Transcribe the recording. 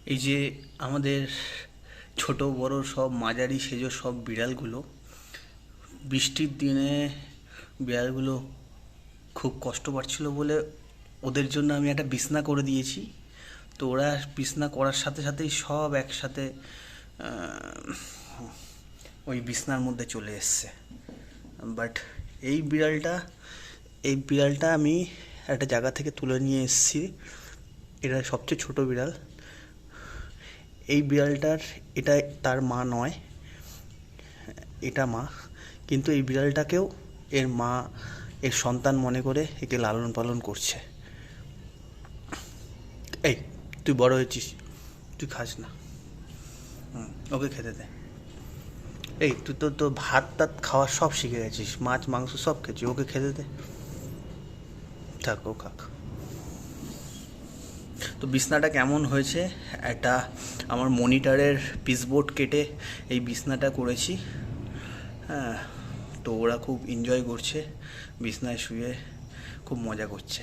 এই যে আমাদের ছোট বড় সব মাঝারি সেজো সব বিড়ালগুলো বৃষ্টির দিনে বিড়ালগুলো খুব কষ্ট পাচ্ছিল বলে ওদের জন্য আমি একটা বিছনা করে দিয়েছি। তো ওরা বিছনা করার সাথে সাথেই সব একসাথে ওই বিছনার মধ্যে চলে এসছে। বাট এই বিড়ালটা এই বিড়ালটা আমি একটা জায়গা থেকে তুলে নিয়ে এসেছি। এটা সবচেয়ে ছোট বিড়াল। এই বিড়ালটার এটা তার মা নয়, এটা মা। কিন্তু এই বিড়ালটাকেও এর মা এর সন্তান মনে করে একে লালন পালন করছে। এই, তুই বড় হয়েছিস, তুই খাস না। ওকে খেতে দে। এই, তুই তো ভাত টাত খাওয়া সব শিখে গেছিস, মাছ মাংস সব খেয়েছিস, ওকে খেতে দে। থাক, ও খাক। তো বিছনাটা কেমন হয়েছে, একটা আমার মনিটরের পিসবোর্ড কেটে এই বিছনাটা করেছি। হ্যাঁ, তো ওরা খুব এনজয় করছে, বিছনায় শুয়ে খুব মজা করছে।